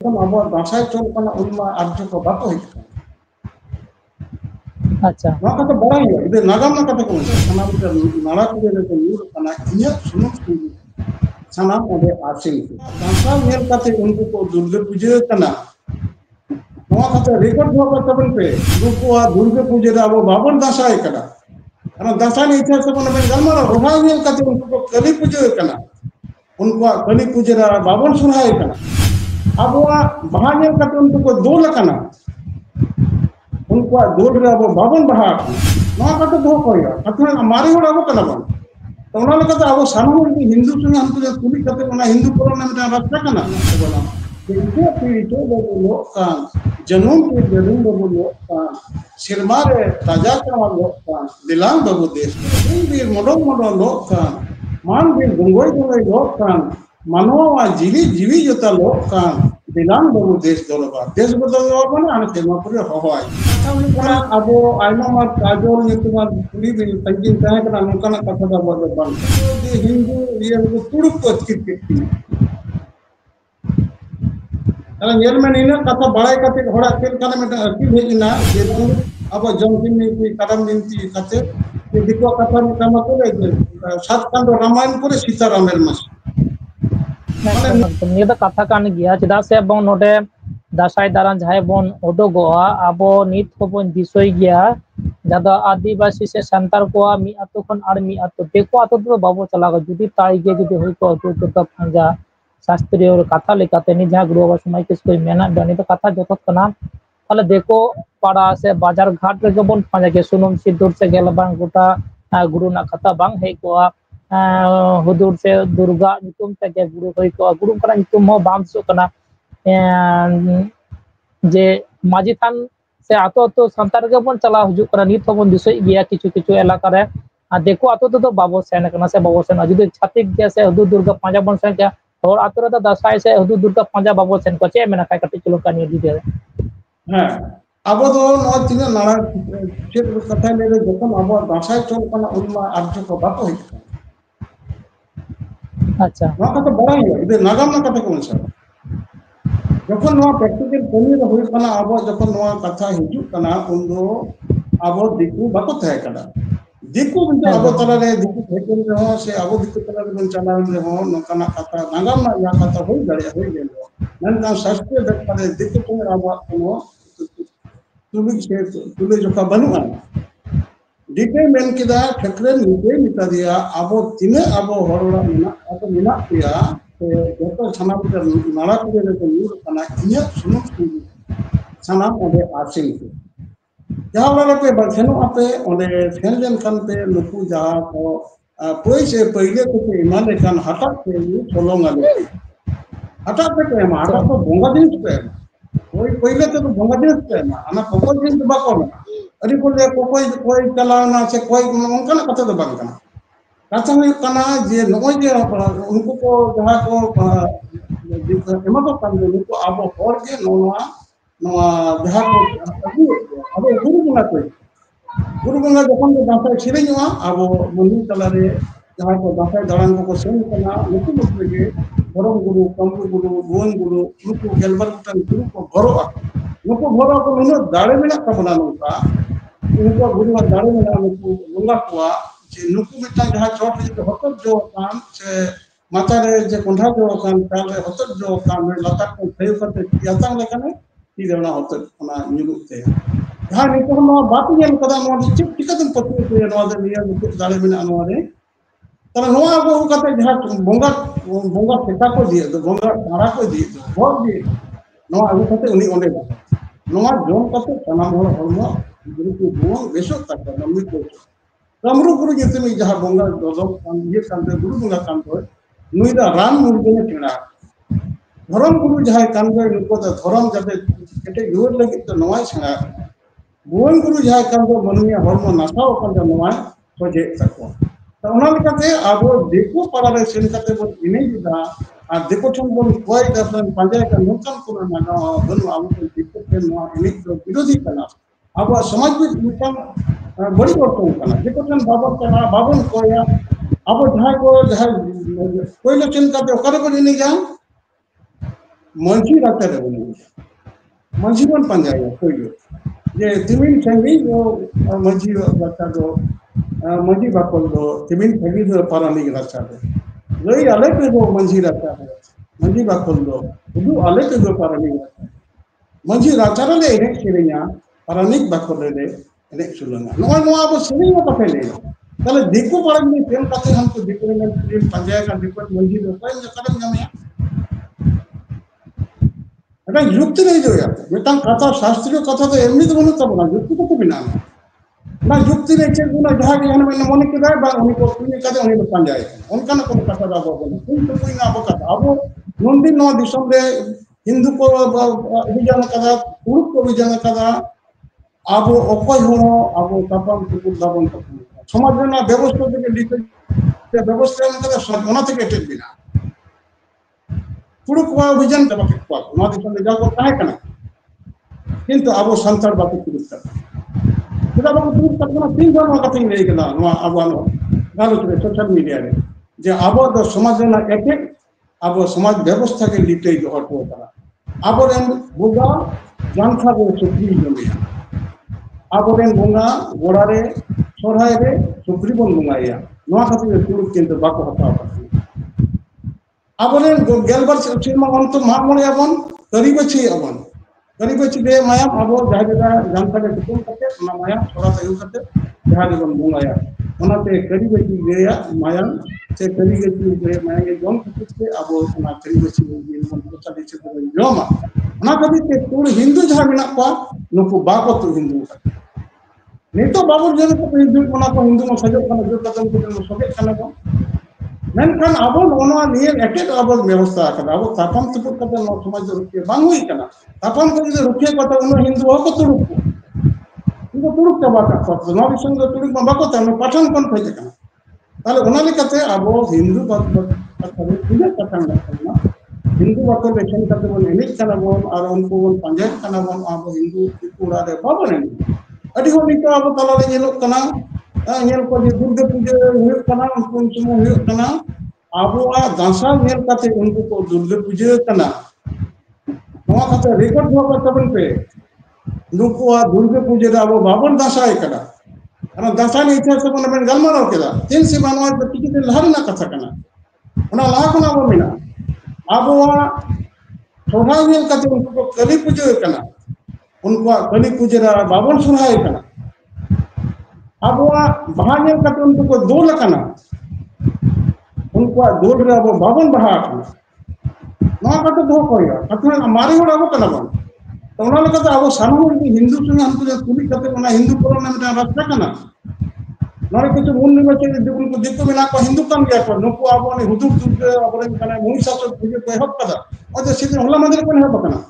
जखन अब दासाई चल कना उनमा आर्य को बाको हित अच्छा कथा बड़ा ही नागाम कथा को सानाम नाड़ा को यूर कना इया सुनु सानाम ओदे आसिंग दासा नेल कते उनको को दुर्गा पूजा कना नवा कथा रेकॉर्ड हो का तबन पे रुको दुर्गा पूजा रे अब बाबन दासाई कना कारण दासाई इतिहास को ने गलमारा रोहा नेल कते उनको को कली पूजा कना उनको कली पूजा रे बाबन सुनाई कना अब बाहा नेल कते उनको को दोल कना उनको दोल रे अब बाबन बाहा नवा कथा दो कोया कथा मारी होड़ा अब कना बन तो उना लगा अब सानाम हिंदू संग हम तो कुली कते उना हिंदू कोरोना में रास्ता कना बोला इनके पीछे बोलो जनों के जरूर बोलो सिरमारे राजा का लोग दिलांग बाबू देश भी मोडो मोडो लोग मान भी गुंगोई गुंगोई लोग मानवा जीवी जीवी जोता लोग दिलांग बाबू देश दोलबा देश बदलवा बना आने तेमा पूरे हवाई अब आइमा मार काजोल नितुमार पूरी भी तंजिन कहे कना नुकाना कथा दा बद बन हिंदू ये तुड़ुक को कित कारण येल में नीना कथा बड़ाई कते घोड़ा खेल काले में की भेजना जे तू अब जमदिन में की करम बिनती कते के दिको कथा में काम करे सात कांड रामायण करे सीता रामेर मस माने ये कथा कान गया चदा से बन नोडे दासाई दारान जाय बन ओडोगोआ आबो नित को बन दिसोय गया जादा आदिवासी से संतार को मी आतो खन आर मी आतो देखो आतो तो बाबो चलागो जुदी ताई गे जुदी होय को तो पंजा शास्त्रीय और कथा लेकाते नि जहां गुरु बाबा समय किस कोई मेना बनी तो कथा जतो कना ताले देखो पाड़ा से बाजार घाट रे गबन पाजा के सुनुम सिद्धूर से गेल बांग गोटा गुरु ना कथा बांग हे को हुदूर से दुर्गा नितुम ते के गुरु होय को गुरु करा नितुम हो बाम सो कना जे माजी थान से आतो तो संतार के बन चला हुजु करा नित बन दिसय गया किछु किछु इलाका रे देखो आतो तो बाबो सेन कना से बाबो सेन जुदी छातिक जैसे हुदूर दुर्गा पाजा बन से क्या और आतुरा दा दासाई से हुदू दुर्गा पंजा बाबो सेन को चे मेना काय कटी चलो कानी दी दे हां अब तो न तिना नारा चेत कथा ले रे जखन अब दासाई चल कना उनमा आर्य को बाको हित अच्छा नवा कथा बड़ा ही नागाम कथा को सर जखन नवा प्रैक्टिकल कमी रे होय कना अब जखन नवा कथा हिजु कना उन्दो अब दिकु बाको थाय कना दिकु बिन अब तला रे दिकु फेकन रे हो से अब दिकु तला रे बन चला रे हो नकाना कथा नागाम ना या कथा होय गड़े होय गेलो नन शास्त्रीय दक्का रे दिकु तो अब कोनो तुलि से तुलि जो का बनुआ दिके मेन किदा ठकरे निके मिता दिया अब तिने अब हरोड़ा मिना अब मिना पिया तो जतो सनाम के नाला के रे तो यूर कना इया सुनु सनाम ओदे आसिंग जहाँ वाला पे बचनो आपे ओने सेन लेन खान पे नुकु जहाँ को पैसे पहले तो पे ईमान खान हटात पे चलोंगा ले हटात पे क्या माँ हटात तो बोंगा दिन पे कोई पहले तो बोंगा दिन पे ना अना कोई दिन तो बाको ना अरे कोई चलाना से कोई उनका ना कथा तो बंद करना कथा में करना जे नोई जे उनको को जहाँ को एमा तो काम दे उनको अब और के नोना नोआ जहाँ को अब गुरु बंगा कोई गुरु बंगा जखन के दासा सिरिनुआ अब मंदिर चला रे जहाँ को दासा दड़ान को सेन करना नुकु नुकु के धर्म गुरु कमरु गुरु भुवन गुरु नुकु गेलबर टन गुरु को भरो नुकु भरो को नु दाड़े में का बना नुका उनको गुरु दाड़े में नुकु बंगा को जे नुकु मिटा जहाँ चोट जे होकर जो काम से माता रे जे कोंढा जो काम ताल रे होतर जो काम रे लता को थय करते याता लेकने ती देना होतर ना निरुते जहाँ निको नो बात ये कदा नो चिप टिकतन पत्नी को नो दे लिया नुकु दाड़े में नो रे तर नो आगो कते जहाँ बंगा बंगा फेटा को दिए तो बंगा तारा को दिए बहुत दिए नो आगो कते उनी ओंडे नो जोन कते सनाम होर होनो गुरु को वो बेसो तक नमी को कमरु गुरु जते में जहाँ बंगा दो ये काम गुरु बंगा काम को नुई दा राम मुर्गे ने टिना धर्म गुरु जहाँ काम को नुको दा धर्म जते केटे योर लगे तो नवाई छना भुवन गुरु जहाँ काम को मनुया हरमो नासाओ kan नवाई तो जे तको तो उना लेकाते आबो देखो पारा रे सेन कते बो इने जुदा आ देखो ठन बो कोई दफन पंजे का नुकसान को ना बनु आबो देखो के नो इने तो विरोधी कना अब समाज में नुकसान बड़ी वर्तन कना देखो ठन बाबन कोया अब जहाँ को जहाँ कोई लक्षण का ओकर पर नहीं जा मंझी राचा रे बन मंझी बन पंजाया कोई जे तिमिन संगी जो मंझी राचा जो मंझी बापल दो तिमिन संगी जो पारानी राचा दो लई आले के जो मंझी राचा है मंझी बापल दो उदु आले के जो पारानी राचा मंझी राचा रे एने सेरेኛ पारानिक बापल रे एने सुलंगा नोआ नोआ अब सेरेኛ का पहले ताले दिकु पारन में प्रेम कते हमको दिकु में प्रेम पंजाय का दिकु मंझी रो पर कदम जामे এটা যুক্তি নেই যে মিটাং কথা শাস্ত্রীয় কথা তো এমনি তো বলতে হবে না যুক্তি কত বিনা না যুক্তি নেই যে গুনা যাহা জ্ঞান মানে মনে কি দেয় বা উনি কোন কাজে উনি পান যায় উনকা না কোন কথা দাও বলে কিন্তু কই না বকাত আবো নন্দিন নয় দিশমরে হিন্দু কো অভিযান কথা পুরুষ অভিযান কথা আবো অকয় হলো আবো তাপন কুকুর দাবন সমাজের না ব্যবস্থা থেকে লিখে ব্যবস্থা কথা ওনা থেকে টেকবি না पुरुष अभियान जाओ कहे करना किंतु अब संसार बाकी पुरुष तीन जन कथा लेकिन अब गालोच सोशल मीडिया रे जे अब समाज एटेक अब समाज व्यवस्था के लिटे हटो अब बोगा जानसा सुक्री जमे अब बोगा गोड़ा रे सोहराय रे सुक्री बन बोंगाया खातिर पुरुष किंतु बाको हटाव आबोरेन गेलबार सिरमा अंत मागमणे आबन करीबची आबन करीबची दे मायाम आबो जायदा जानता के तुम करते ना मायाम थोड़ा सा यूज करते जहां बन बुंगाया ओनाते करीबची गया मायाम से करीबची गया माया के जोन करते आबो ना करीबची दिन मन को चले से जोमा ओना कभी ते पूर्ण हिंदू जहां बिना को नुको बाको तो हिंदू नहीं तो बाबू जन को हिंदू बना को हिंदू में सजो करना जो कदम को सबे करना को मेनखान अब निये एटेट अब व्यवस्था अब तापम तुपुर कते समाज रुकिए बांग हुई कना तापम को जो रुकिए कते उन हिंदू को तुरुक इनको तुरुक का बात करते नो विषय जो तुरुक में बाको तने पठान कोन फैते कना ताले ओनाले कते अब हिंदू बात कते इने पठान करना हिंदू बात लेखन कते बन एनिक कना बोन और उनको बन पंजाब कना बोन अब हिंदू पूरा रे बाबन अडी हो निको अब तला रे येलो कना ñel ko di duर्गा पूजा हुए कना उनको समय हुए कना आबोआ दासा ñel काते उनको को दुर्गा पूजा कना नवा काते रिकॉर्ड हो तबन पे नुको दुर्गा पूजा रे आबो बाबन दासा कना अना दासा ने इतिहास को मन गलमारो केदा तीन से मानवा टिकी दे लहरना कथा कना ओना लाख ना वो मिना आबोआ सोना ñel काते उनको कली पूजा कना उनको कली पूजा रे बाबन सुनाय कना अब बहाने कते उनको दोल कना उनको दोल रे अब बाबन बहा कना नवा कते दो कोया कते मारे होड़ अब कना बन तो उना लगा अब सामने हिंदू संग हमको कुली कते उना हिंदू कोरोना में रास्ता कना नरे कुछ मूल निवासी उनको दिक्कत में ना को हिंदू कान गया पर नुको अब ने हुदुर दुर्गे अब कना मुई सासो पूजे को हक कदा और जो सीधे होला मंदिर को है बकना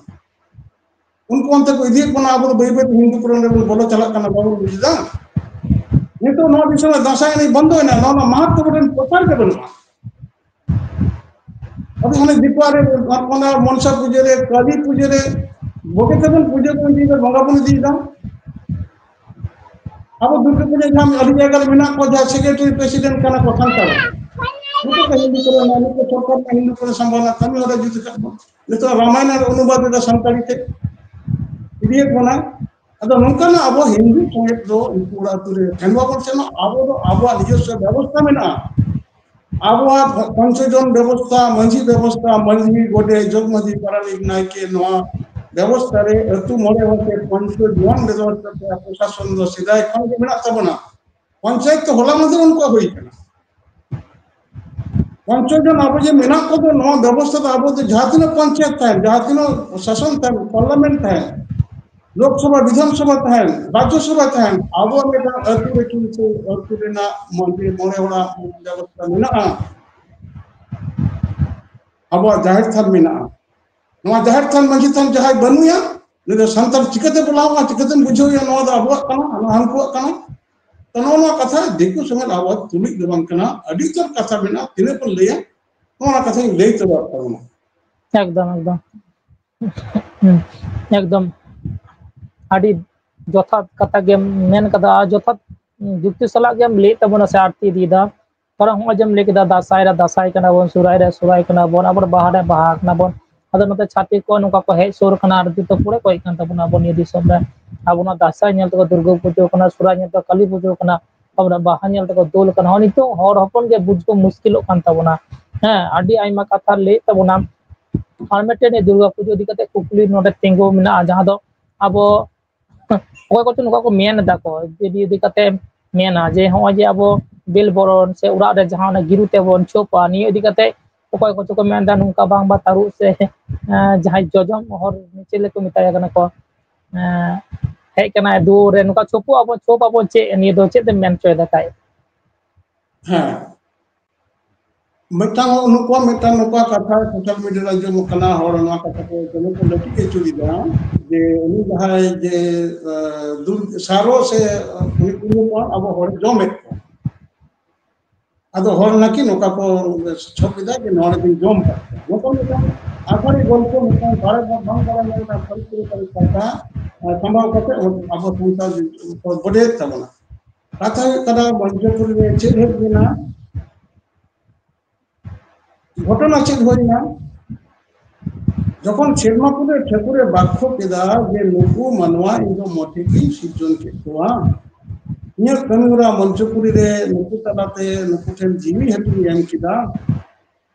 उनको अंत को इदिक बना अब बे बे हिंदू कोरोना में बोलो चला कना बाबू बुझदा नहीं तो नौ विषय में दशा नहीं बंद हो ना नौ महत्व बटन प्रचार के बनवा अभी हमें दीपारे अपना मनसा पूजे रे काली पूजे रे बोके तबन पूजे को दी रे बंगापुन दी दा अब दुर्गा पूजा हम अभी जगह बिना को जा सेक्रेटरी प्रेसिडेंट kana को संता तो कहीं भी करो ना को सरकार में हिंदू को संभालना कमी हो रही है नहीं तो रामायण अनुवाद दा संताली थे ये बना अद नौका अब हिंदू संगीत दो पूरा तुरे खनवा परसेन अब निजस्व व्यवस्था में ना अब पंचजन व्यवस्था मंझी व्यवस्था मंझी गोडे जोगमझी पारानिक नायके नवा व्यवस्था रे अतु मोड़े होते पंचजन व्यवस्था प्रशासन दो सिधाय खन के बिना तबना पंचायत तो होला मंदिर उनको होई कना पंचजन अब जे मेना को दो नवा व्यवस्था तो अब तो जातिन पंचायत है जातिन शासन है पार्लियामेंट है लोकसभा विधानसभा तहन राज्यसभा तहन अब अतु रेटू से अतु रेना मंदिर मोड़े होड़ा व्यवस्था मेना अब जाहिर थान मेना नवा जाहिर थान मंजी थान जहाय बनुया ने संतान चिकते बुलावा चिकते बुझोया नवा दा अब कना हमको कना तनोना कथा देखो समय अब तुलिक दबन कना अडितर कथा मेना तिने पर लेया नवा कथा ले तो बात करना एकदम एकदम एकदम आदि जथा कथा गेम मेन कदा जथा जुक्ति सला गेम ले तबना से आरती दीदा पर हम जम ले कदा दासाय कना बोन सुराय कना बोन अब बाहा रे बाहा कना बोन ᱟᱫᱚ ᱱᱚᱛᱮ ᱪᱷᱟᱛᱤᱠ ᱠᱚ ᱱᱚᱝᱠᱟ ᱠᱚ ᱦᱮᱡ ᱥᱩᱨ ᱠᱟᱱᱟ ᱟᱨ ᱡᱚᱛᱚ ᱯᱩᱨᱟᱹ ᱠᱚ ᱦᱮᱡ ᱠᱟᱱ ᱛᱟᱵᱚᱱᱟ ᱟᱵᱚ ᱱᱤᱭᱟᱹ ᱫᱤᱥᱚᱢ ᱨᱮ ᱟᱵᱚᱱᱟᱜ ᱫᱟᱸᱥᱟᱭ ᱧᱮᱞ ᱛᱮᱠᱚ ᱫᱩᱨᱜᱟᱹ ᱯᱩᱡᱟᱹ ᱠᱟᱱᱟ ᱥᱚᱨᱦᱟᱭ ᱧᱮᱞ ᱛᱮ ᱠᱟᱞᱤ ᱯᱩᱡᱟᱹ ᱠᱟᱱᱟ ᱟᱵᱚᱱᱟᱜ ᱵᱟᱦᱟ ᱧᱮᱞ ᱛᱮᱠᱚ ᱫᱳᱞ ᱠᱟᱱᱟ ᱱᱤᱛᱚᱜ ᱦᱚᱲ ᱦᱚᱯᱚᱱ ᱜᱮ ᱵᱩᱡ ᱠᱚ ᱢᱩᱥᱠᱤᱞᱚᱜ ᱠᱟᱱ ᱛᱟᱵᱚᱱᱟ ᱦᱮᱸ ᱟᱹᱰᱤ ᱟᱭᱢᱟ ᱠᱟᱛᱷᱟ ᱞᱟᱹᱭ ᱛᱟᱵᱚᱱᱟ ᱟᱨ ᱢᱤᱫᱴᱮᱱ ᱫᱩᱨᱜᱟ ᱯᱩᱡᱟᱹ ᱤᱫᱤ ᱠᱟᱛᱮ ᱠᱩᱠᱞᱤ ᱱᱚᱰᱮ ᱛᱤᱸᱜᱩ ᱢᱮᱱᱟᱜᱼᱟ ᱡᱟᱦᱟᱸ ᱫᱚ ᱟᱵᱚ ᱚᱠᱚᱭ ᱠᱚᱪᱚ ᱱᱚᱝᱠᱟ ᱠᱚ ᱢᱮᱱ ᱮᱫᱟ ᱠᱚ ᱤᱫᱤ ᱠᱟᱛᱮ ᱢᱮᱱᱟ ᱡᱮ ᱱᱚᱜᱼᱚᱭ ᱡᱮ ᱟᱵᱚ ᱵᱮᱞ ᱵᱚᱨᱚᱱ ᱥᱮ ᱚᱲᱟᱜ ᱨᱮ ᱡᱟᱦᱟᱸ ᱜᱤᱨᱩ ᱛᱮᱵᱚᱱ ᱪᱷᱚᱯᱟ ᱱᱤᱭᱟᱹ ᱤᱫᱤ ᱠᱟᱛᱮ ᱚᱠᱚᱭ ᱠᱚᱪᱚ ᱠᱚ ᱢᱮᱱᱫᱟ ᱱᱚᱝᱠᱟ ᱵᱟᱝᱵᱟ ᱛᱟᱹᱨᱩᱵ ᱥᱮ ᱡᱟᱦᱟᱸᱭ ᱡᱚᱡᱚᱢ ᱦᱚᱲ ᱪᱤᱞᱤ ᱠᱚ ᱢᱮᱛᱟᱭ ᱠᱟᱱᱟ ᱠᱚ ᱦᱮᱡ ᱠᱟᱱᱟᱭ ᱫᱩᱣᱟᱹᱨ ᱨᱮ ᱱᱚᱝᱠᱟ ᱪᱷᱚᱯᱚᱜ ᱟᱵᱚᱱ ᱪᱷᱚᱯ ᱟᱵᱚᱱ ᱪᱮᱫ ᱱᱤᱭᱟᱹ ᱫᱚ ᱪᱮᱫ ᱮᱢ ᱢᱮᱱ ᱦᱚᱪᱚᱭᱮᱫᱟ ᱠᱷᱟᱡ ᱦᱮᱸ ᱢᱤᱫᱴᱟᱝ ᱩᱱᱠᱩᱣᱟᱜ ᱢᱤᱫᱴᱟᱝ ᱱᱚᱝᱠᱟ ᱠᱟᱛᱷᱟ ᱥᱳᱥᱟᱞ ᱢᱤᱰᱤᱭᱟ ᱨᱮ ᱟᱸᱡᱚᱢᱚᱜ ᱠᱟᱱᱟ ᱦᱚᱲ ᱱᱚᱣᱟ ᱠᱟᱛᱷᱟ ᱠᱚ ᱫᱚᱢᱮ ᱠᱚ ᱞᱟᱹᱴᱤᱡ ᱦᱚᱪᱚᱭᱮᱫᱟ ᱡᱮ ᱩᱱᱤ ᱡᱟᱦᱟᱸᱭ ᱡᱮ ᱥᱟᱨᱚ ᱥᱮ ᱩᱱᱤ ᱠᱚ ᱟᱵᱚ ᱦᱚᱲ ᱡᱚᱢᱮᱫ ᱠᱚᱣᱟ ᱟᱫᱚ ᱦᱚᱲ ᱱᱟᱠᱤ ᱱᱚᱝᱠᱟ ᱠᱚ ᱪᱷᱚᱯ ᱮᱫᱟ ᱡᱮ ᱱᱚᱣᱟ ᱨᱮᱫᱚᱧ ᱡᱚᱢ ᱠᱟᱜ ᱠᱚᱣᱟ ᱱᱚᱝᱠᱟ ᱢᱤᱫᱴᱟᱝ ᱟᱥᱟᱲᱤ ᱜᱚᱞᱯᱚ ᱢᱤᱫᱴᱟᱝ ᱵᱟᱝ ᱵᱟᱲᱟᱭ ᱧᱟᱢᱚᱜ ᱠᱟᱛᱷᱟ ᱥᱟᱢᱵᱟᱣ ᱠᱟᱛᱮ ᱟᱵᱚ ᱥᱟᱱᱛᱟᱲ ᱠᱚ ᱵᱚᱰᱮᱭᱮᱫ ᱛᱟᱵᱚᱱᱟ ᱠᱟᱛᱷᱟ ᱦᱩᱭᱩᱜ ᱠᱟᱱᱟ ᱢᱚᱧᱪᱚᱯᱩᱨᱤ ᱨᱮ ᱪᱮᱫ ᱦᱩᱭ ᱞᱮᱱᱟ ঘটনা ᱪᱮᱫ ᱦᱩᱭᱱᱟ যখন শেরমাপুরে ঠাকুরে বাক্য কেদা যে নুকু মানওয়া ইন্দো মঠেকেই সির্জন কেদ কোয়া ইᱧᱟᱹᱜ ᱠᱟᱹᱢᱤᱦᱚᱨᱟ ᱢᱚᱧᱪᱚᱯᱩᱨᱤ ᱨᱮ ᱱᱩᱠᱩ ᱛᱟᱞᱟᱛᱮ ᱱᱩᱠᱩ ᱴᱷᱮᱱ ᱡᱤᱣᱤ ᱦᱟᱹᱴᱤᱧ ᱮᱢ ᱠᱮᱫᱟ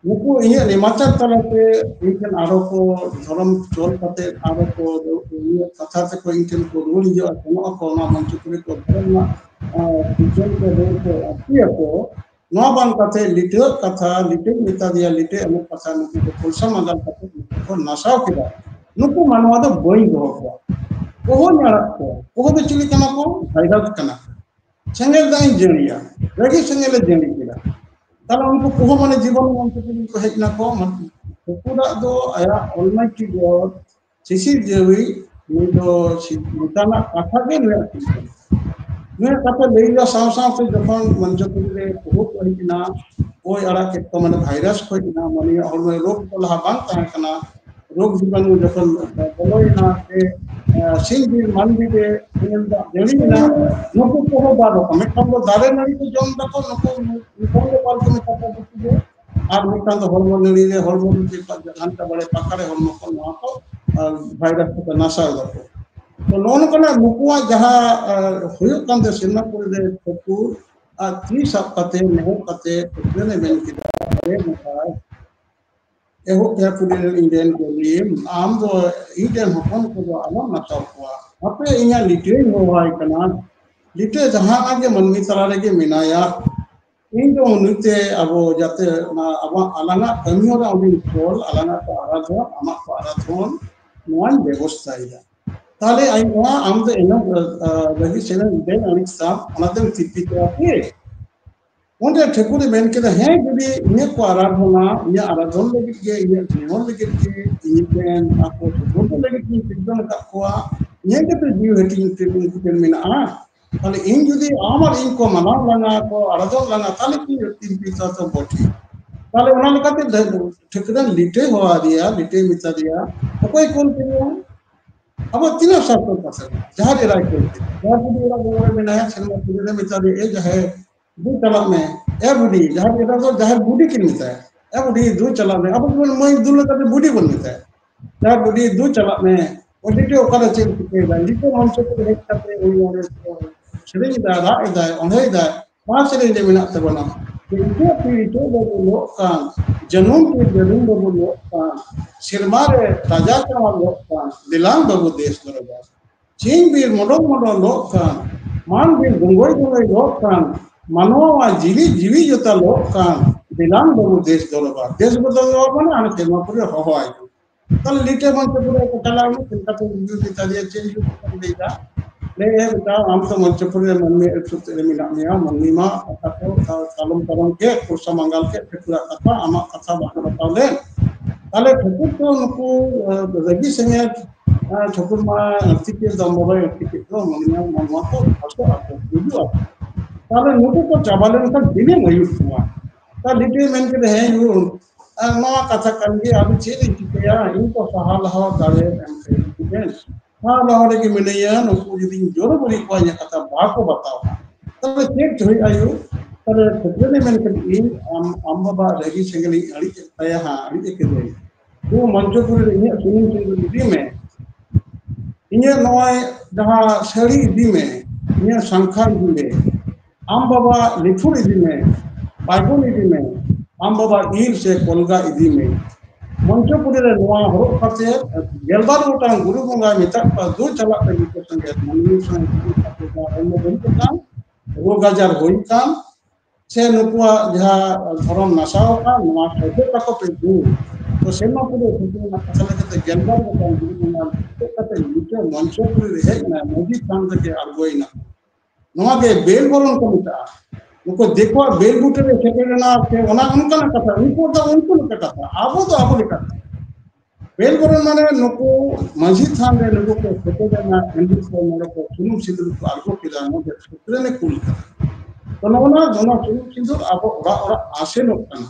ᱱᱩᱠᱩ ᱤᱧᱟᱹᱜ ᱱᱮᱢᱟᱪᱟᱨ ᱛᱟᱞᱟᱛᱮ ᱤᱧ ᱴᱷᱮᱱ ᱟᱨᱚ ᱠᱚ ᱫᱷᱚᱨᱚᱢ ᱪᱚᱞ ᱠᱟᱛᱮ ᱟᱨᱚ ᱠᱚ ᱤᱧᱟᱹᱜ ᱠᱟᱛᱷᱟ ᱛᱮᱠᱚ ᱤᱧ ᱴᱷᱮᱱ ᱠᱚ ᱨᱩᱣᱟᱹᱲ ᱦᱤᱡᱩᱜᱼᱟ ᱥᱮᱱᱚᱜ ᱟᱠᱚ ᱚᱱᱟ ᱢᱚᱧᱪᱚᱯᱩᱨᱤ ᱠᱚ ᱫᱷᱚᱨᱚᱢ ᱨᱮᱱᱟᱜ ᱥᱤᱨᱡᱚᱱ ᱠᱚ ᱨᱩᱣᱟᱹᱲ ᱠᱚ ᱟᱹᱨᱛᱤᱭᱟᱠᱚ ᱱᱚᱣᱟ ᱵᱟᱝ ᱠᱟᱛᱮ ᱞᱤᱴᱟᱹᱣᱟᱜ ᱠᱟᱛᱷᱟ ᱞᱤᱴᱟᱹᱧ ᱢᱮᱛᱟ ᱫᱮᱭᱟ ᱞᱤᱴᱟᱹ ᱮᱢᱚᱜ ᱠᱟᱛᱷᱟ ᱱᱩᱠᱩ ᱠᱚ ᱯᱚᱭᱥᱟ ᱢᱟᱸᱜᱟᱞ ᱠᱟᱛᱮ ᱱᱩᱠᱩ ᱠᱚ ᱱᱟᱥᱟᱣ ᱠᱮᱫᱟ ᱱᱩᱠᱩ ᱢᱟᱱᱣᱟ ᱫᱚ ᱵᱟᱹᱧ ᱫᱚᱦᱚ ᱠᱚᱣᱟ ᱚᱦᱚᱧ ᱟᱲᱟᱜ ᱠᱚᱣᱟ ᱚᱦᱚ ᱫᱚ ᱪᱤᱞᱤ ᱠᱟᱱᱟ ᱠᱚ ᱵᱷᱟᱭᱨᱟᱥ ᱠᱟᱱᱟ ᱥᱮᱸᱜᱮᱞ ᱫᱟᱜ ᱤᱧ ᱡᱟᱹᱲᱤᱭᱟ ᱨᱟᱹᱜᱤ ᱥᱮᱸᱜᱮᱞᱮ ᱡᱟᱹᱲᱤ ᱠᱮᱫᱟ ᱛᱟᱦᱞᱮ ᱩᱱᱠᱩ ᱠᱚᱦᱚᱸ ᱢᱟᱱᱮ ᱡᱤᱵᱚᱱ ᱢᱚᱧᱪᱚᱯᱩᱨᱤ ᱠᱚ ᱦᱮᱡ ᱱᱟᱠᱚ ᱴᱷᱟᱹᱠᱩᱨᱟᱜ ᱫᱚ ᱟᱭᱟᱜ ᱚᱞᱢᱟᱭᱴᱤ ᱜᱚᱰ ᱥᱤᱥᱤᱨ ᱡᱤᱣᱤ ᱱᱩᱭ ᱫᱚ ᱱᱚᱝᱠᱟᱱᱟᱜ ᱠᱟᱛᱷᱟ ᱜᱮ ᱱᱩᱭᱟᱜ ᱥᱤᱨᱡᱚᱱ ᱱᱩᱭᱟᱜ ᱠᱟᱛᱷᱟ ᱞᱟᱹᱭ ᱥᱟᱶ ᱥᱟᱶᱛᱮ ᱡᱚᱠᱷᱚᱱ ᱢᱚᱧᱪᱚᱯᱩᱨᱤ ᱨᱮ ᱠᱚᱦᱚ ᱠᱚ ᱦᱮᱡ ᱮᱱᱟ ᱳᱭ ᱟᱲᱟᱜ ᱠᱮᱫ ᱠᱚ ᱢᱟᱱᱮ ᱵᱷᱟᱭᱨᱟᱥ ᱠᱚ ᱦᱮᱡ ᱮᱱᱟ ᱢᱟᱱᱮ ᱦᱚᱲᱢᱚ ᱨᱳᱜᱽ ᱠᱚ ᱞᱟᱦᱟ ᱵᱟᱝ ᱛᱟᱦᱮᱸ ᱠᱟᱱᱟ ᱨᱳᱜᱽ ᱡᱤᱵᱟणᱩ ᱡᱚᱠᱷᱚᱱ ᱵᱚᱞᱚᱭᱮᱱᱟ ᱥᱮ ᱥᱤᱧ ᱵᱤᱨ ᱢᱟᱱᱰᱤ ᱨᱮ ᱥᱮᱸᱜᱮᱞ ᱫᱟᱜ ᱡᱟᱹᱲᱤᱭᱮᱱᱟ ᱱᱩᱠᱩ ᱠᱚᱦᱚᱸ ᱵᱟᱨ ᱨᱚᱠᱚᱢ ᱢᱤᱫᱴᱟᱝ ᱫᱚ ᱫᱟᱨᱮ ᱱᱟᱹᱲᱤ ᱠᱚ ᱡᱚᱢ ᱫᱟᱠᱚ ᱱᱩᱠᱩ ᱱᱤᱛᱚᱝ ᱫᱚ ᱵᱟᱨ ᱠᱚ ᱢᱮᱛᱟ ᱠᱚᱣᱟ ᱫᱤᱠᱩ ᱫᱚ ᱟᱨ ᱢᱤᱫᱴᱟᱝ ᱫᱚ ᱦᱚᱲᱢᱚ ᱱᱟᱹᱲᱤ ᱨᱮ ᱦᱚᱲᱢᱚ ᱜᱷᱟᱱᱴᱟ ᱵᱟᱲᱮ ᱯᱟᱠᱟᱲᱮ ᱦᱚᱲᱢᱚ ᱠᱚ ᱱᱚᱣᱟ ᱠᱚ ᱵᱷᱟᱭᱨᱟᱥ ᱠᱚ ᱱᱟᱥᱟᱣ ᱫᱟᱠᱚ ᱛᱚ ᱱᱚᱜᱼᱚ ᱱᱚᱝᱠᱟᱱᱟᱜ ᱱᱩᱠᱩᱣᱟᱜ ᱡᱟᱦᱟᱸ ᱦᱩᱭᱩᱜ ᱠᱟᱱ ᱛᱟᱦᱮᱸ ᱥᱮᱨᱢᱟᱯᱩᱨᱤ ᱨᱮ ᱴᱷᱟᱹᱠᱩᱨ ᱟᱨ ᱛᱤ ᱥᱟᱵ ᱠᱟᱛᱮ ᱱᱮᱦᱚᱨ ᱠᱟᱛᱮ ᱴᱷᱟᱹᱠᱩᱨᱮ ᱢᱮᱱ ᱠᱮᱫᱟ ᱟᱨᱮ ᱱᱚᱝᱠᱟ ᱮᱦᱚᱵ ᱮ ᱠᱩᱞᱤ ᱤᱧ ᱨᱮᱱ ᱜᱚᱞᱤᱢ ᱟᱢ ᱫᱚ ᱤᱧ ᱨᱮᱱ ᱦᱚᱯᱚᱱ ᱠᱚᱫᱚ ᱟᱞᱚᱢ ᱱᱟᱥᱟᱣ ᱠᱚᱣᱟ ᱟᱯᱮ ᱤᱧᱟᱹᱜ ᱞᱤᱴᱟᱹᱧ ᱦᱚᱦᱚᱣᱟᱭ ᱠᱟᱱᱟ ᱞᱤᱴᱟᱹ ᱡᱟᱦᱟᱸ ᱜᱮ ᱢᱟᱹᱱᱢᱤ ᱛᱟᱞᱟ ᱨᱮᱜᱮ ᱢᱮᱱᱟᱭᱟ ᱤᱧ ᱫᱚ ᱩᱱᱤᱛᱮ ᱟᱵᱚ ᱡᱟᱛᱮ ᱚᱱᱟ ᱟᱵᱚᱣᱟᱜ ᱟᱞᱟᱝᱟᱜ ᱠᱟᱹᱢᱤᱦᱚᱨᱟ ᱩᱱᱤ ᱪᱚᱞ ᱟᱞᱟᱝᱟᱜ ᱠᱚ ᱟᱨᱟᱫᱷᱚᱱ ᱟᱢᱟᱜ ᱠᱚ ᱟᱨᱟᱫᱷᱚᱱ ᱱᱚᱣᱟᱧ ᱵᱮᱵᱚᱥᱛᱷᱟᱭᱮᱫᱟ ᱛᱟᱦᱞᱮ ᱱᱚᱣᱟ ᱟᱢ ᱫᱚ ᱤᱱᱟᱹᱜ ᱞᱟᱹᱜᱤᱫ ᱥᱮᱱᱮᱱ ᱫᱮᱱ ᱟᱹᱲᱤᱡ ᱥᱟᱵ ᱚᱱᱟᱛᱮᱢ ᱛᱤᱨᱯᱤᱛᱚᱜᱼᱟ ᱠᱤ ᱚᱸᱰᱮ ᱴᱷᱟᱹᱠᱩᱨᱮ ᱢᱮᱱ ᱠᱮᱫᱟ ᱦᱮᱸ ᱡᱩᱫᱤ ᱤᱧᱟᱹᱜ ᱠᱚ ᱟᱨᱟᱫᱷᱚᱱᱟ ᱤᱧᱟᱹᱜ ᱟᱨᱟᱫᱷᱚᱱ ᱞᱟᱹᱜᱤᱫ ᱜᱮ ᱤᱧᱟᱹᱜ ᱡᱤᱵᱚᱱ ᱞᱟᱹᱜᱤᱫ ᱜᱮ ᱤᱧᱨᱮᱱ ᱟᱠᱚ ᱥᱩᱯᱩᱨ ᱞᱟᱹᱜᱤᱫ ᱜᱤᱧ ᱥᱤᱨᱡᱚᱱ ᱟᱠᱟᱫ ᱠᱚᱣᱟ ᱤᱧᱟᱹᱜ ᱜᱮᱛᱚ ᱡᱤᱣᱤ ᱦᱟᱹᱴᱤᱧ ᱩᱱᱠᱩ ᱴᱷᱮᱱ ᱢᱮᱱᱟᱜᱼᱟ তাহলে ইন যদি আমার ইন কো মানাও লাঙা কো আরাধন লাঙা তাহলে কি তিন পিতা তো বটে তাহলে ওনা লেকাতে ঠিকদার লিটে হওয়া দিয়া লিটে মিতা দিয়া অকয় কোন কেনিয়া আবার তিনা শাস্ত্র কাছে যাহার এরাই করতে যাহার যদি ওরা গোবরে মেনায়া সেরমা পুরে মিতা দিয়ে এই যাহে দু চালা মে এ বুড়ি যাহার এটা তো যাহার বুড়ি কি মিতা এ বুড়ি দু চালা মে আবার বল মই দু লেকাতে বুড়ি বল মিতা যাহার বুড়ি দু চালা মে ওদিকে ওখানে চেন থেকে লিটে মঞ্চ করে হেড কাতে ওই sering dah ida onde ida mah sering dia minat terbana itu baru lokkan janum ke janum baru lokkan sirmare raja kawan lokkan dilang baru des berada cing bir modal modal lokkan man bir gungoi lokkan manwa jiwi jiwi jota lokkan dilang baru des berada mana anak sirmapura hohai tal lite manche pura kala mu tilka tu kita dia change kita नहीं बेटा हम तो मंचपुर मन में एक सूत्र मिला मिया मनीमा अतको सालम करम के कुर्सा मंगल के ठकुरा कथा आमा कथा बात बताले ताले ठकुर तो नुकु रवि संगे ठकुर मा अर्थिक दमबो अर्थिक तो मनिया मनवा को हसो आको बुझु आको ताले नुकु को चाबाले का दिने मयूर हुआ ता लिटे मेन के है यू नवा कथा करगे अभी चेल चिकया इनको सहाल हो दाले एम हाँ लाहौर के मिलैया नुकु यदि जोर बड़ी कोई कथा बाको बताओ तबे चेक होई आयु तबे ठकुरे मेन के इन अम्बा रगी संगली अड़ी तया हां अड़ी के दे तू मंचपुरी इन सुनूम सिंदूर इदी में इन नॉय जहां साड़ी इदी में इन संखा इदी में आम बाबा लिखुर इदी में बाइबल इदी में आम बाबा ईर से कोलगा इदी में मंचपुरी रे नोआ हरोक खाते गेलबार गोटां गुरु बंगा मेता दो चला पे को संगे मनमी संगे खाते का एम बन का रोग आजार होई का से नुकुआ जहां धर्म नासाव का नोआ सजे तक पे दू तो सेमा पुरे ना चला के गेलबार गोटां गुरु बंगा खाते नीचे मंचपुरी रे ना नदी काम के आगोइना नोआ के बेल बोलन को मिटा उनको देखो बेल बूटे रे सेकेना के ओना उनका ना कथा उनको ना कथा आबो तो आबो लिखा बेल बोलन माने नुको माझी थान रे नुको को सेकेना हिंदू को माने को सुनुम सिंदूर को आगो किदा नो के सूत्र ने कुल तो नोना दोना सुनुम सिंदूर आबो ओरा ओरा आसे नो काना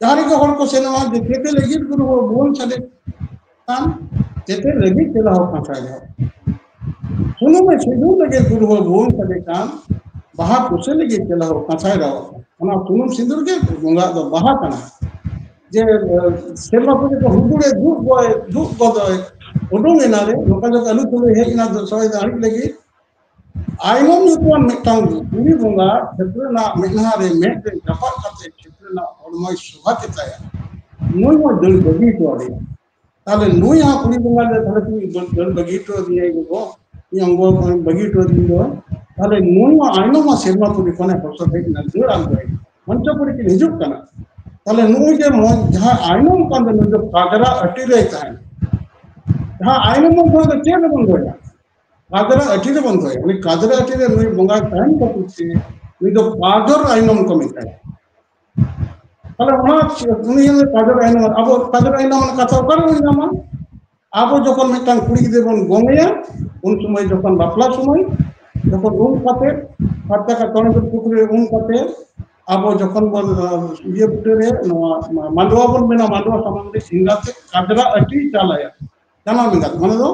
जहारी को हर को सेना देखे लगी गुरु हो बोल चले कान तेते लगी चला हो काचा सुनुम में सिंदूर लगे गुरु हो बोल चले कान बाहा कुसे लगे चला हो कथाय राव ओना तुनुम सिंदूर के बंगा दो बाहा कना जे सेमा पुरे को हुडुरे दुख गदय उडुंग एनारे लोका जो अलु तुले हे इना दो सोय दाड़ी लगी आइमम नुकोन मिटांग पुरी बंगा छत्रना मेहना रे मेट रे जपा करते छत्रना ओडमय सुभा केताया नुई मो दल बगी तोरे ताले नुई हा पुरी बंगा ले थाले तू दल बगी तो दिए गो यंगो बगी तो दियो ताले नुई आइनो मा सेमा पुरी कोने परसो दे न दूर आम गए मंचपुरी की हिजुक कना ताले नुई जे जहां आइनो कांद न जो कागरा अटी रे ताय जहां आइनो मो तो चेन बंद होया कागरा अटी रे बंद होया उनी कागरा अटी रे नुई बंगा टाइम को पुछे नुई तो कागर आइनो को मिटाय ताले ओना उनी ये कागर आइनो अब कागर आइनो मन कथा कर होई ना मा आबो जखन मिटांग कुड़ी देबन गंगया उन समय जखन बापला समय जखन रूम खाते फाटा का तोने को पुकुरे रूम खाते आबो जखन बन ये बुटे रे मांडवा बन बिना मांडवा सामने सिंगाते कादरा अटी चलाया जाना मिंगा माने दो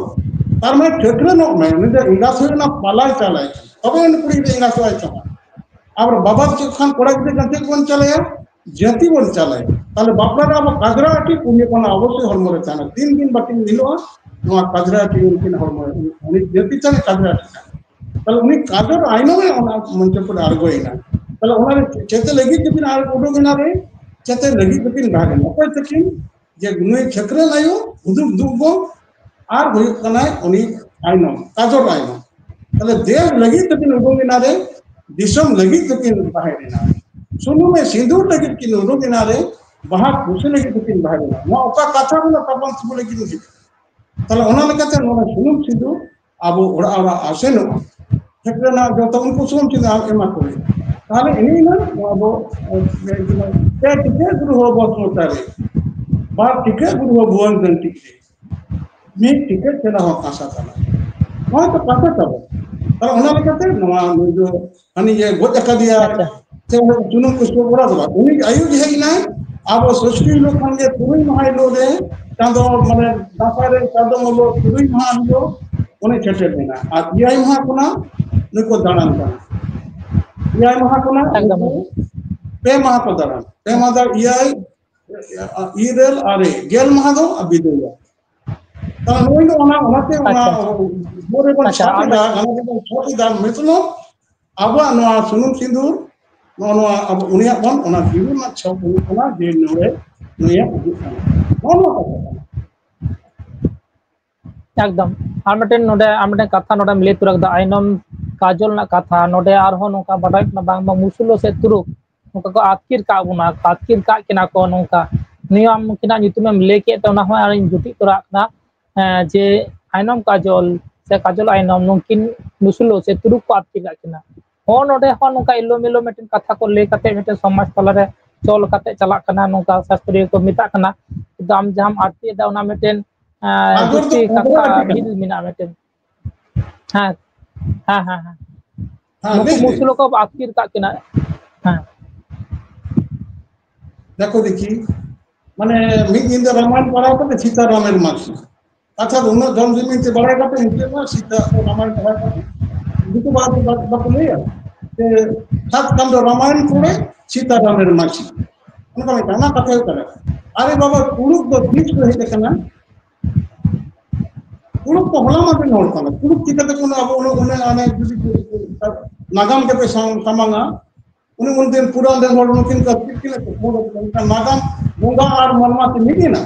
तार में ठेकरे नो में निदे इंगा ना पाला चलाया तबे न पुरी इंगा सो आय चमा आबर बाबा के खान कोड़ा के गंते कोन चलाया जति बन चलाया ताले बापला रा कादरा अटी पुण्य कोन अवश्य हरमरे थाना 3 दिन बाकी मिलो नो कादरा अटी उनकिन हरमरे उनी जति चले कादरा अटी ताले उनी कादर आइनो में ओना मंचपुर आरगोइना ताले ओना चेते लगी किन आर कोडो बिना रे चेते लगी किन भाग नपय तकिन जे नुई छकरे लायो उदुक दुगो आर होय कनाय उनी आइनो कादर आइनो ताले देव लगी तकिन उदो बिना रे दिसम लगी तकिन बाहर बिना सुनु में सिंदूर लगी किन उदो बिना रे बाहा खुशी लगी तकिन बाहर बिना नो ओका कथा में तपन सुबले किन ताले ओना लकते नो सुनु सिंदूर आबो ओरा ओरा आसे नो छकना जो तो उनको सोम चिना एमा कोई ताले इनी ना अब के गुरु हो बस मोटारे बा टिके गुरु हो भुवन गन टिके मी टिके चला हो कासा ताला हो तो कासा तब ताले ओना लकते नवा जो अनि ये गोद का दिया से जुनू को सो बड़ा बड़ा उनी आयु जे है ना अब सृष्टि लोग संगे पुरी महाय लो रे चांदो माने दासारे चांदो मोलो पुरी महा लो उनी छटे देना आ याई महा कोना नुको दानन का याई महा कोना पे महा को दानन पे महा दा याई ईरेल आरे गेल महा दो अबिदोया ता नोई नो ओना ओनाते ओना मोरे बन छाती दा गाना बन छाती दा मितलो आबा नो सुनुम सिंदूर नो अब उनिया बन ओना बिरु ना छ ओना जे नोरे नोया ओना एकदम आमटेन नोडे आमटेन कथा नोडे मिले तुरक दा आइनम काजल ना कथा नोडे आरहो नोका बडाय ना बांग मुसुलो से तुरुक नोका को आतकिर का बुना आतकिर का किना को नोका नियम किना नितुमेम लेके तो ना हो आरिन जुटी तुरा ना जे आइनम काजल से काजल आइनम नोकिन मुसुलो से तुरुक को आतकिर का किना हो नोडे हो नोका इलो मिलो मेटेन कथा को ले कते मेटे समाज तला रे चोल कते चला कना नोका शास्त्रीय को मिता कना दाम जाम आरती दा ना मेटेन जुटी कथा बिल मिना मेटेन हां हां हां हां मुसुलो को आतकिर का किना हां देखो देखी माने मिद दिन रामायण पढ़ाओ तो सीता रामायण मासी अच्छा दोनों जम जमीन से बड़ा करते हैं ना सीता रामायण पढ़ा दुको बात ले ते सात काम रामायण पढ़े सीता रामायण मासी उनका मैं कहना कथा करे अरे बाबा तुड़ुक दो तीस को हेज कना तुड़ुक तो होला मादे नोर कना तुड़ुक चिकाते को अब उन्हें आने नागाम के पे सामांगा उन्हें उनके पूरा दिन और उनके का किले को पूरा उनका नागाम बोंगा और मनमा से मिली ना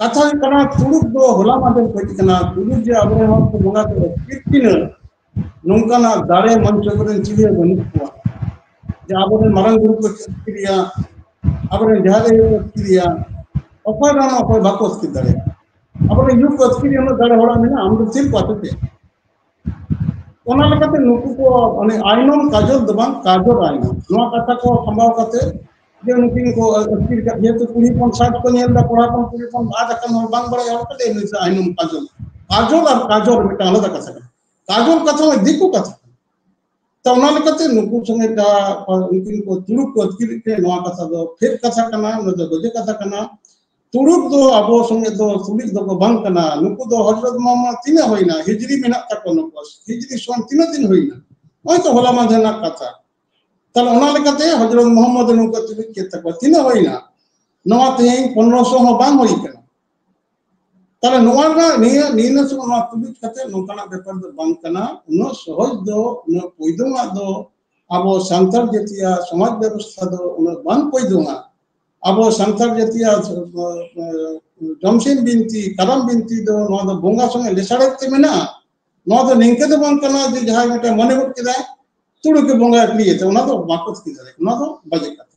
कथा कना तुड़ुक दो होला मादे को कना तुड़ुक जे अब हम को बोंगा तो किले नौका ना दारे मंच पर चिड़िया बनी हुआ जे अब मरंग गुरु को चिड़िया अब जहां को चिड़िया अपर ना अपर बाको चिड़िया अब यू को चिड़िया ना दारे होला में ना हम तो सिल पाते ओना लेकाते नुकु को माने आइनम काजल दबान काजल आइनम नोआ कथा को संभाव काते जे नुकिन को अस्किर का जे तो कुड़ी पन साथ को नेल दा कोड़ा पन कुड़ी पन आज अकन और बांग बड़ा यार कते नि आइनम काजल काजल और काजल मिटा अलग कथा काजल कथा में दिकु कथा तो ओना लेकाते नुकु संगे का नुकिन को तुरुक को अस्किर के नोआ कथा दो फिर कथा कना न दो गजे कथा कना तुरुक दो अबो संगे दो तुलिक दो बांग कना नुकु दो हजरत मोहम्मद तिना होइना हिजरी मेना तको नुकु हिजरी सोन तिना दिन होइना ओय तो होला माधना कथा तल ओना लेकाते हजरत मोहम्मद नुकु तुलिक के तको तिना होइना नवा ते 1500 हो बांग होई कना तल नवा ना नीना सो नवा तुलिक कते नोकाना पेपर दो बांग कना उनो सहज दो उनो पोइदोंगा दो अबो सांतार जतिया समाज व्यवस्था दो उनो बांग पोइदोंगा अब संतार जतिया जमशेन बिनती करम बिनती दो नोआ दो बोंगा संगे लेसाड़ते मेना नोआ दो निंके दो बांग कना जे जहां मेटा मने होत केदा तुड़ु के बोंगा क्रिए तो ना दो बाकोस की जारे ना दो बजे कथा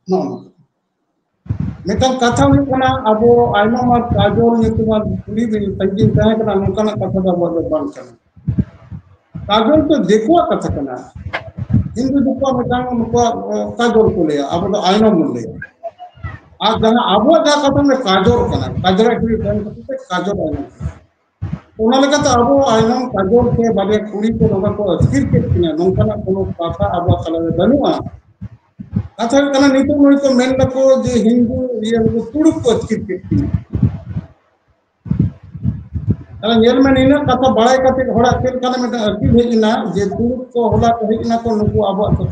ना मेटा कथा हुई कना अब आइमा मार काजोल नितुमार पुरी बिन तंजिन तहे कना नोकाना कथा दा बोल बांग कना काजोल तो देखो कथा कना हिंदू दुपा मेटा काजोल को ले अब तो आइमा मुल ले आज जहाँ अब जा कथा में काजोल कना काजोल एक्चुअली बन करते काजोल आइना ओना लेका तो अब आइना काजोल के बारे कुड़ी को लोग को अस्किर के किना नोंकाना कोनो कथा अब कला बनुआ कथा कना नीतो मोई तो मेन लको जे हिंदू ये तुड़ुक को अस्किर के किना कला नेल में नीना कथा बड़ाई कते होड़ा केल कना में अस्किर हेजिना जे तुड़ुक को होला को हेजिना को नुकु अब तो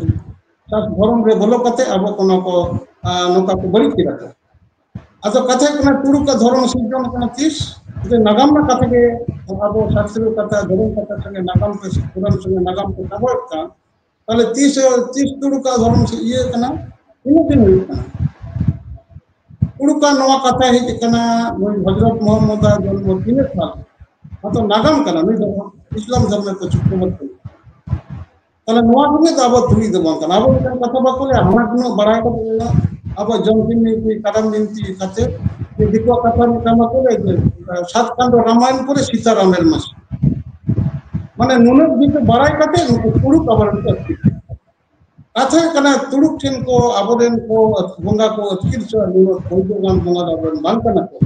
सास धर्म रे बोलो कते अब कोनो को नौका को बड़ी की रखा अच्छा कथा कना तुड़ुक का धर्म सिजन कना 30 जे नगम ना कथा के अब शास्त्र कथा धर्म कथा संगे नगम पे पुराण संगे नगम को खबर का पहले 30 तुड़ुक का धर्म से ये कना इन दिन हुई कना तुड़ुक का नवा कथा है कना हजरत मोहम्मद जन्म 3 साल मतलब नगम कना नहीं इस्लाम धर्म में तो चुप मत तले नवा दुगे तो अब तुली दो बांग कना अब कथा बाकोले हमरा कोनो बड़ाई को अब जमकिन नीति करम नीति कते ये दिको कथा में काम कोले सात कांड रामायण करे सीता रामेर मास माने नुनक दिन बड़ाई कते तुड़ुक अबर कथा कना तुड़ुक ठेन को अबरेन को बोंगा को अस्किर से नुनो कोइदोगान बोंगा अबरेन बांग कना को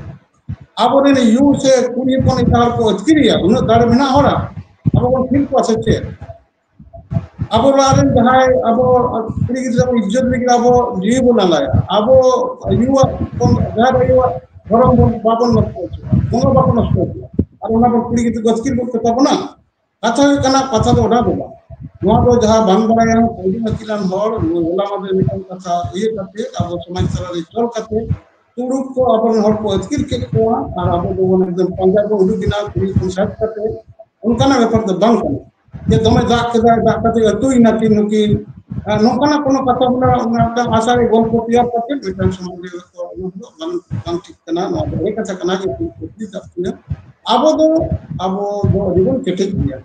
अबरेन यू से कुनी कोन इतार को अस्किरिया उन दार बिना होरा अब को फिर को सच्चे अब रारन जहां अब कुड़ी की जब इज्जत बिगड़ा अब जीव बोला लाया अब युवा कोन जहां युवा धर्म बाबन नष्ट बोंगा बाबन नष्ट और उना पर कुड़ी की तो अस्किर को तब ना कथा कना कथा तो ओडा बोला नोआ दो जहां बांग बड़ाया कोई नकिलान होर होला मादे मिटन कथा ये करते अब समाज तरह चल करते तुड़ुक को अपन होर को अस्किर के को और अब दो एकदम पंजाब को उडु बिना कुड़ी को साथ करते उनका ना व्यापार तो बांग करना ये दमे दाग कते अतुई नकी नुकी नोकाना कोनो कथा बना उनका आशा रे गोल को तैयार करके मिटन समाज को बांग ठीक करना नो एक कथा कना के कुड़ी तकने अब दो रिबन केटे दिया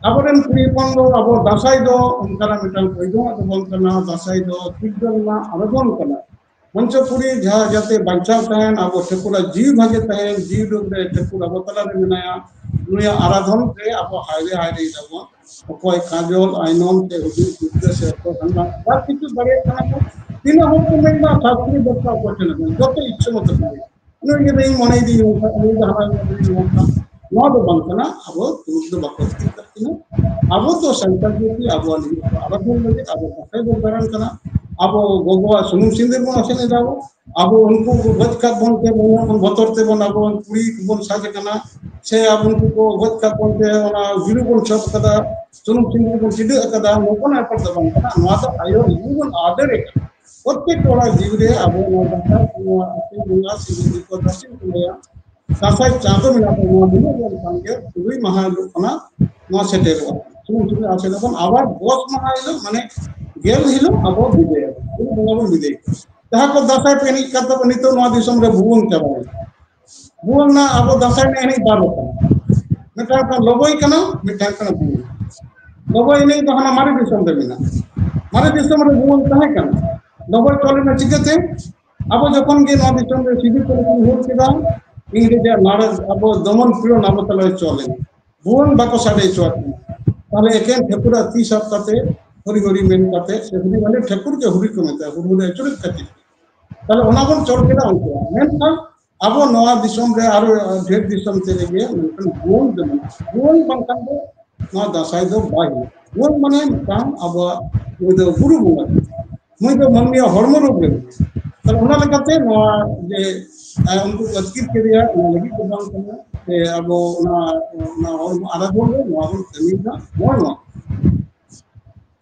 अब रेन फ्रीपन दो अब दासाई दो उनका मिटन कोइदो तो बन करना दासाई दो तिगल ना आराधन करना मंचपुरी जहां जाते बंचाव तहन अब ठकुरा जीव भागे तहन जीव लोग रे ठकुरा बतला रे मिनाया नुया आराधन रे अब हायरे दबो कोई काजोल आइनोम के उदी दुद्ध से तो धंधा बात किछु बड़े खाना को तीन हो को मेना शास्त्री बच्चा क्वेश्चन है जो तो इच्छा मत करे नो ये नहीं मने दी होता नहीं हमारे होता नौ दो बंकना अब तुम बकवास करती ना अब तो शंकर जी की अब वाली आराधन लगे अब कथे दो बरण करना अब गोगवा सुनु सिंदर बन असेने जाओ अब उनको गज का बन के बन बतरते बन अब कुड़ी बन साजे कना से अब उनको को गज का बन के ओना गिरु बन छप कदा सुनु सिंदर बन सिड कदा मोकना पर दबन कना नवा तो आयो युवन आदर प्रत्येक टोला जीवरे अब दासाय आसिन बुंगा सिबिन को दासिन कुलिया दासाय चांदो मिला तो मुनो बन सांगे दुई महा कना नो सेटेरो सुन सुन आसे नबन आबार 10 महा हिलो माने गेल हिलो अब बिदे बुनु बुंगा बन बिदे जहां को दासाय पेनि कतो नितो नो दिसम रे भुवन चाबाय भुवन ना अब दासाय ने एनी बारो मेटा का लोबोय कना मेटा का भुवन लोबोय ने तो हना मारे दिसम रे मिना मारे दिसम रे भुवन ताहे कना लोबोय टोले ना चिकते अब जखन गे नो दिसम रे सिधि को होल केदा इंग्रेज नाड़ अब दमन प्रिय नाम तले चले भुवन बाको साडे चोट ताले एकेन ठेकुरा 30 सप्ताहते हरि हरि मेन काते से हरि माने ठेकुर के हरि को मेता हुरुरे चुर कति ताले ओना बन चोर केदा उनको मेन का अब नवा दिसम रे आरो ढेर दिसम ते गे मेन भुवन बंकन दो ना दासाय दो बाय भुवन माने काम अब दो गुरु बुंगा मुई तो मन में हरमो रोग रे ताले ओना लेकाते नवा जे उनको अजकिर के दिया लगी को बांग करना ते अब ना ना और आधा बोल नवा बन कमी ना मोर